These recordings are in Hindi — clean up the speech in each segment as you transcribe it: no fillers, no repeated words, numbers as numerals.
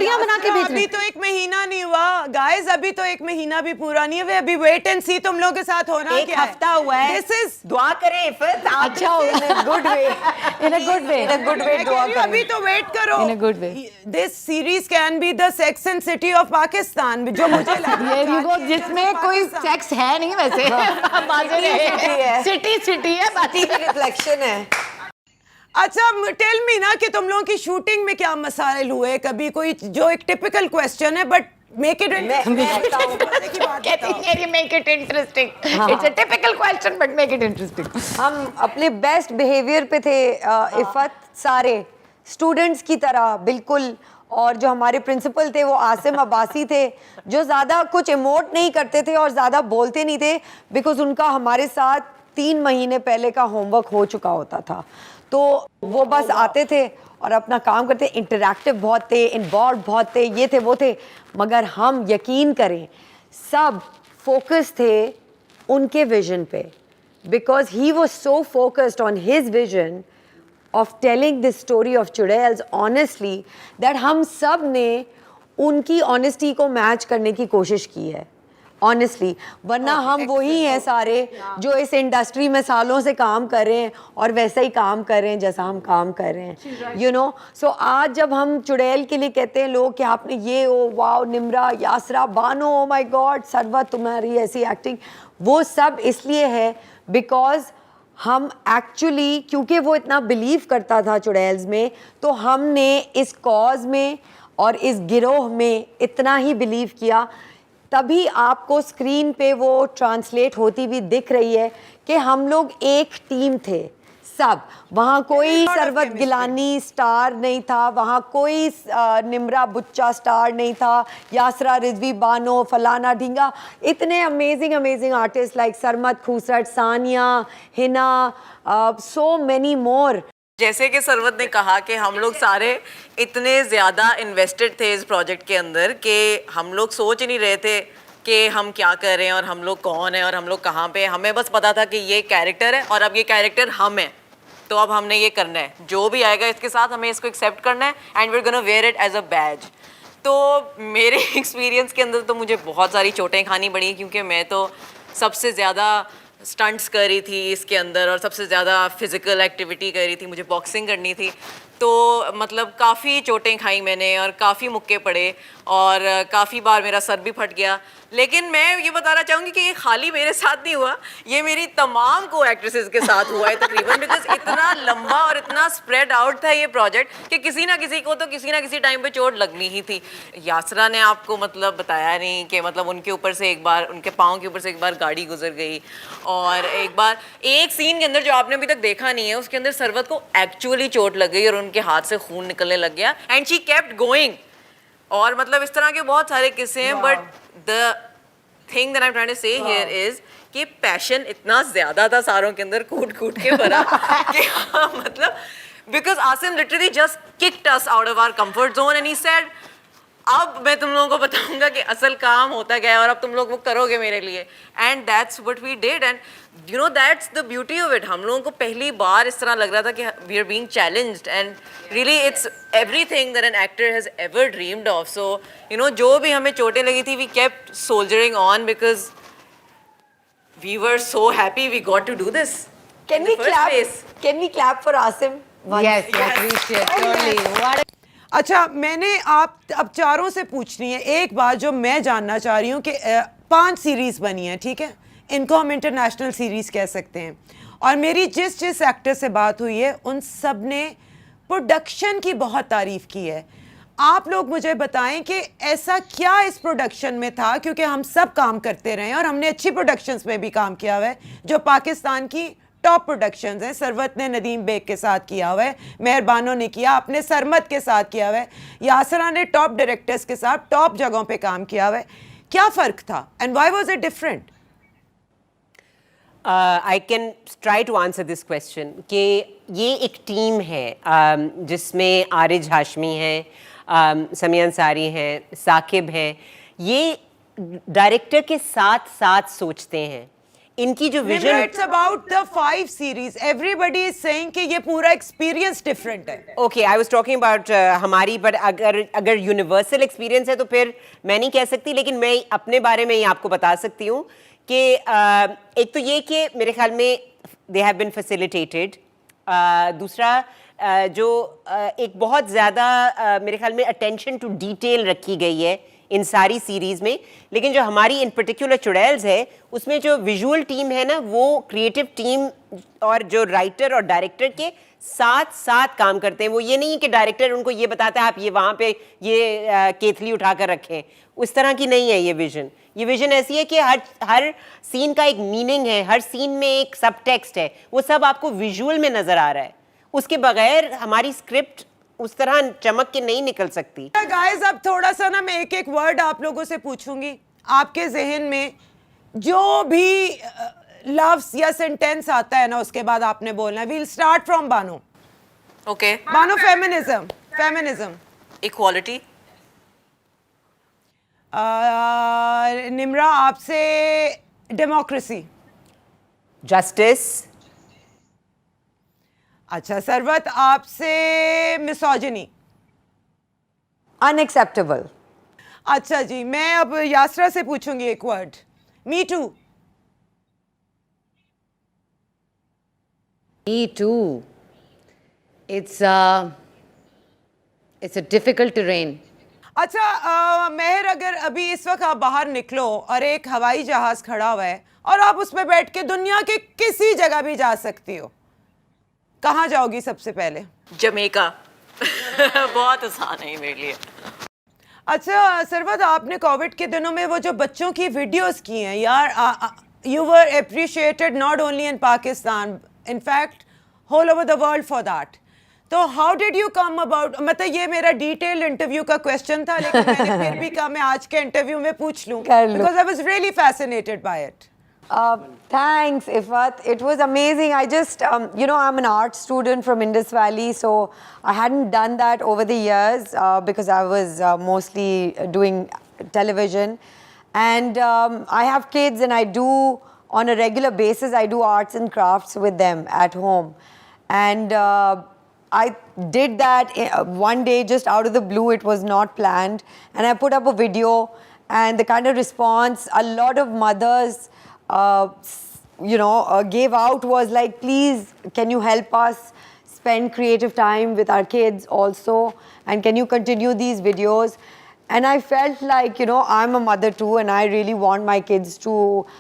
स्टोरियां बना के भेज रहे अभी तो 1 महीना नहीं हुआ गाइस, अभी तो 1 महीना भी पूरा नहीं है, अभी वेट एंड सी तुम लोगों के साथ होना एक क्या है। हफ्ता हुआ है, दिस इज दुआ करें इफ़त, आप अच्छा हो good way, in a good way, in a good way दुआ करें। अभी तो वेट करो, in a good way. This series can be the sex and city of Pakistan, जो मुझे लग रहा ये यू गो, जिसमें कोई सेक्स है नहीं वैसे, सिटी है, सिटी की रिफ्लेक्शन है। अच्छा टेल मी ना कि तुम लोगों की शूटिंग में क्या मसाइल हुए, कभी कोई जो एक टिपिकल क्वेश्चन है but make it make it interesting, it's a typical question but make it interesting. हम अपने बेस्ट बिहेवियर पे थे इफ़त, सारे स्टूडेंट्स की तरह बिल्कुल, और जो हमारे प्रिंसिपल थे वो आसिम अब्बासी थे, जो ज़्यादा कुछ इमोट नहीं करते थे और ज़्यादा बोलते नहीं थे, बिकॉज उनका हमारे साथ 3 महीने पहले का होमवर्क हो चुका होता था, तो वो बस आते थे और अपना काम करते। इंटरैक्टिव बहुत थे, इन्वॉल्व बहुत थे, ये थे वो थे, मगर हम यकीन करें सब फोकस थे उनके विजन पे, because he was so focused on his vision of telling this story of चुड़ैल्स honestly that हम सब ने उनकी honesty को मैच करने की कोशिश की है honestly, वरना हम वही हैं सारे जो इस इंडस्ट्री में सालों से काम कर रहे हैं और वैसा ही काम कर रहे हैं जैसा हम काम कर रहे हैं, you know। So आज जब हम चुड़ैल के लिए कहते हैं लोग कि आपने ये oh wow, Nimra, Yasra, Bano, oh my god, Sarwat तुम्हारी ऐसी एक्टिंग, वो सब इसलिए है बिकॉज हम एक्चुअली, क्योंकि वो इतना बिलीव करता था चुड़ैल्स में, तो हमने इस कॉज में और इस गिरोह में इतना ही बिलीव किया, तभी आपको स्क्रीन पे वो ट्रांसलेट होती हुई दिख रही है कि हम लोग एक टीम थे सब। वहाँ कोई सरवत गिलानी स्टार नहीं था, वहाँ कोई निम्रा बुच्चा स्टार नहीं था, यासरा रिजवी बानो, फलाना ढींगा, इतने amazing amazing artist like Sarmat खूसट, Sania, Hina, so many more. जैसे कि सरवत ने कहा कि हम लोग सारे इतने ज़्यादा इन्वेस्टेड थे इस प्रोजेक्ट के अंदर कि हम लोग सोच ही नहीं रहे थे कि हम क्या कर रहे हैं और हम लोग कौन हैं और हम लोग कहाँ पे। हमें बस पता था कि ये कैरेक्टर है और अब ये कैरेक्टर हम हैं, तो अब हमने ये करना है, जो भी आएगा इसके साथ हमें इसको एक्सेप्ट करना है and we are gonna wear it as a badge. तो मेरे एक्सपीरियंस के अंदर तो मुझे बहुत सारी चोटें खानी पड़ी, क्योंकि मैं तो सबसे ज़्यादा स्टंट्स करी थी इसके अंदर और सबसे ज़्यादा फिज़िकल एक्टिविटी करी थी, मुझे बॉक्सिंग करनी थी, तो मतलब काफ़ी चोटें खाई मैंने और काफ़ी मुक्के पड़े और काफ़ी बार मेरा सर भी फट गया। लेकिन मैं ये बताना चाहूँगी कि ये खाली मेरे साथ नहीं हुआ, ये मेरी तमाम को एक्ट्रेसेस के साथ हुआ है तकरीबन, बिकॉज इतना लंबा और इतना स्प्रेड आउट था ये प्रोजेक्ट कि किसी ना किसी को तो किसी ना किसी टाइम पे चोट लगनी ही थी। यासरा ने आपको मतलब बताया नहीं कि मतलब उनके ऊपर से एक बार, उनके पाँव के ऊपर से एक बार गाड़ी गुजर गई, और एक बार एक सीन के अंदर जो आपने अभी तक देखा नहीं है उसके अंदर सरवत को एक्चुअली चोट लग गई और उनके हाथ से खून निकलने लग गया एंड शी केप्ट गोइंग। और मतलब इस तरह के बहुत सारे किस्से हैं, but the thing that I am trying to say here is कि पैशन इतना ज़्यादा था सारों के अंदर कूट कूट के भरा कि हाँ, मतलब because Asim literally just kicked us out of our comfort zone and he said अब मैं तुम लोगों को बताऊंगा कि असल काम होता क्या है और अब तुम लोग वो करोगे मेरे लिए, and that's what we did and you know that's the beauty of it. हम लोगों को पहली बार इस तरह लग रहा था कि we are being challenged and really it's everything that an actor has ever dreamed of. So you know जो भी हमें चोटें लगी थी we kept soldiering on because we were so happy we got to do this. Can we clap for Asim? Yes, we should totally. What अच्छा मैंने आप अब चारों से पूछनी है एक बात जो मैं जानना चाह रही हूँ कि 5 सीरीज़ बनी है, ठीक है, इनको हम इंटरनेशनल सीरीज़ कह सकते हैं, और मेरी जिस एक्टर से बात हुई है उन सब ने प्रोडक्शन की बहुत तारीफ़ की है। आप लोग मुझे बताएं कि ऐसा क्या इस प्रोडक्शन में था, क्योंकि हम सब काम करते रहे हैं और हमने अच्छी प्रोडक्शंस में भी काम किया हुआ है जो पाकिस्तान की टॉप प्रोडक्शंस हैं। सरवत ने नदीम बेग के साथ किया हुआ है, मेहरबानों ने किया, अपने सरमत के साथ किया हुआ है, यासरा ने टॉप डायरेक्टर्स के साथ टॉप जगहों पे काम किया हुआ है। क्या फ़र्क था and why was it different? I can try to answer this question कि ये एक टीम है जिसमें आरिज हाशमी है, समिया अंसारी हैं, साकिब हैं, ये डायरेक्टर के साथ साथ सोचते हैं। इनकी जो vision, it's about the 5 series, everybody is saying कि ये पूरा एक्सपीरियंस डिफरेंट है। Okay, I was talking about हमारी, बट अगर यूनिवर्सल एक्सपीरियंस है तो फिर मैं नहीं कह सकती, लेकिन मैं अपने बारे में ही आपको बता सकती हूँ कि एक तो ये कि मेरे ख्याल में दे हैव बीन फैसिलिटेटेड, दूसरा जो एक बहुत ज़्यादा मेरे ख्याल में अटेंशन टू डिटेल रखी गई है इन सारी सीरीज़ में। लेकिन जो हमारी इन पर्टिकुलर चुड़ैल्स है उसमें जो विजुअल टीम है ना, वो क्रिएटिव टीम और जो राइटर और डायरेक्टर के साथ साथ काम करते हैं। वो ये नहीं है कि डायरेक्टर उनको ये बताता है आप ये वहाँ पे ये केतली उठा कर रखें, उस तरह की नहीं है ये विजन। ये विजन ऐसी है कि हर सीन का एक मीनिंग है, हर सीन में एक सब टेक्स्ट है, वो सब आपको विजुअल में नज़र आ रहा है। उसके बगैर हमारी स्क्रिप्ट उस तरह चमक के नहीं निकल सकती। गाइस अब थोड़ा सा ना मैं एक एक वर्ड आप लोगों से पूछूंगी, आपके जहन में जो भी लफ्ज या सेंटेंस आता है ना उसके बाद आपने बोलना है। We'll start from Bano. Okay, Bano, feminism. Equality. Nimra आपसे डेमोक्रेसी। जस्टिस। अच्छा सरवत आपसे मिसोजिनी। अनएक्सेप्टेबल। अच्छा जी, मैं अब यासरा से पूछूंगी एक word, me too. Me too. It's a difficult terrain. अच्छा मेहर, अगर अभी इस वक्त आप बाहर निकलो और एक हवाई जहाज खड़ा हुआ है और आप उस पर बैठ के दुनिया के किसी जगह भी जा सकती हो, कहाँ जाओगी सबसे पहले? जमैका। बहुत आसान है ये मेरे लिए। अच्छा सरवत, आपने कोविड के दिनों में वो जो बच्चों की वीडियोस की हैं यार, you were appreciated not only in Pakistan, in fact whole over the world for that. तो how did you come about, मतलब ये मेरा डिटेल्ड इंटरव्यू का क्वेश्चन था लेकिन मैंने फिर भी कहा मैं आज के इंटरव्यू में पूछ लूं, because I was really fascinated by it. Thanks, Ifat. It was amazing. I just, I'm an art student from Indus Valley, so I hadn't done that over the years because I was mostly doing television. And I have kids and I do, on a regular basis, I do arts and crafts with them at home. And I did that one day just out of the blue. It was not planned. And I put up a video, and the kind of response a lot of mothers gave out was like, please, can you help us spend creative time with our kids also? And can you continue these videos? And I felt like, I'm a mother too, and I really want my kids to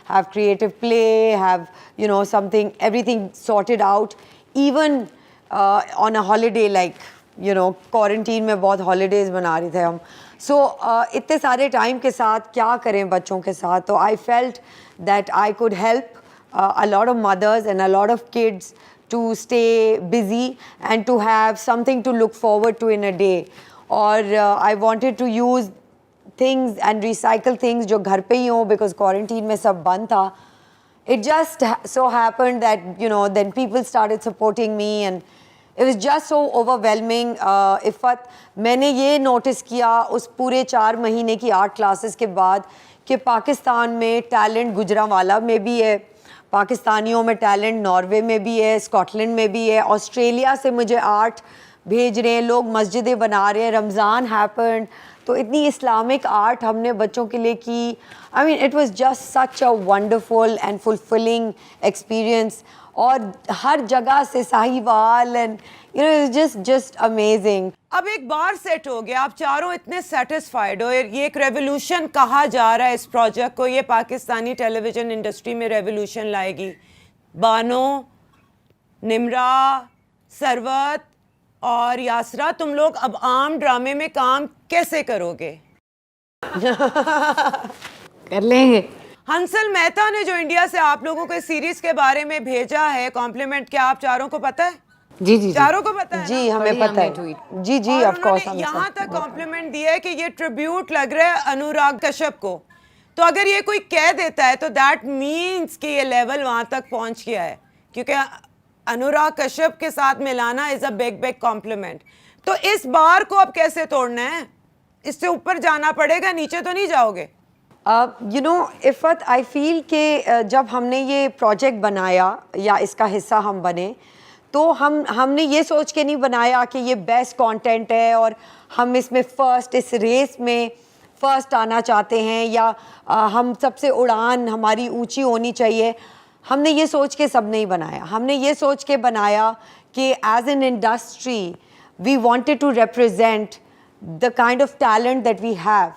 have creative play, have, everything sorted out. Even on a holiday, like, quarantine में बहुत holidays मना रहे थे हम. So इतने सारे time के साथ क्या करें बच्चों के साथ? तो I felt that I could help a lot of mothers and a lot of kids to stay busy and to have something to look forward to in a day. Or I wanted to use things and recycle things जो घर पे ही हों, because quarantine में सब बंद था. It just so happened that, then people started supporting me, and it was just so overwhelming. Ifat, मैंने ये notice किया उस पूरे 4 महीने की art classes के बाद कि पाकिस्तान में talent गुजरांवाला में भी है, पाकिस्तानियों में talent नॉर्वे में भी है, स्कॉटलैंड में भी है, ऑस्ट्रेलिया से मुझे art भेज रहे हैं, लोग मस्जिदें बना रहे हैं, रमज़ान हैपेंड, तो इतनी इस्लामिक आर्ट हमने बच्चों के लिए की. I mean it was just such a wonderful and fulfilling experience. और हर जगह से साहिवाल एंड जस्ट अमेजिंग. अब एक बार सेट हो गया, आप चारों इतने सेटिस्फाइड हो, ये एक रेवोल्यूशन कहा जा रहा है इस प्रोजेक्ट को, ये पाकिस्तानी टेलीविज़न इंडस्ट्री में रेवोल्यूशन लाएगी. बानो, निम्रा, सरवत और यासरा, तुम लोग अब आम ड्रामे में काम कैसे करोगे? कर लेंगे. हंसल मेहता ने जो इंडिया से आप लोगों को इस सीरीज के बारे में भेजा है कॉम्प्लीमेंट, क्या आप चारों को पता है? जी जी चारों को पता है जी ना? हमें पता है. जी जी ऑफ कोर्स. यहाँ तक कॉम्प्लीमेंट दिया है कि ये ट्रिब्यूट लग रहा है अनुराग कश्यप को. तो अगर ये कोई कह देता है तो दैट मीन्स कि ये लेवल वहाँ तक पहुँच गया है, क्योंकि अनुराग कश्यप के साथ मिलाना is a big big complement. तो इस बार को अब कैसे तोड़ना है? इससे ऊपर जाना पड़ेगा, नीचे तो नहीं जाओगे? You know Iffat, I feel कि जब हमने ये प्रोजेक्ट बनाया या इसका हिस्सा हम बने, तो हमने ये सोच के नहीं बनाया कि ये बेस्ट कंटेंट है और हम इसमें फ़र्स्ट, इस रेस में फ़र्स्ट आना चाहते हैं, या हम सबसे उड़ान हमारी ऊंची होनी चाहिए। हमने ये सोच के सब नहीं बनाया। हमने ये सोच के बनाया कि as an industry we wanted to represent the kind of talent that we have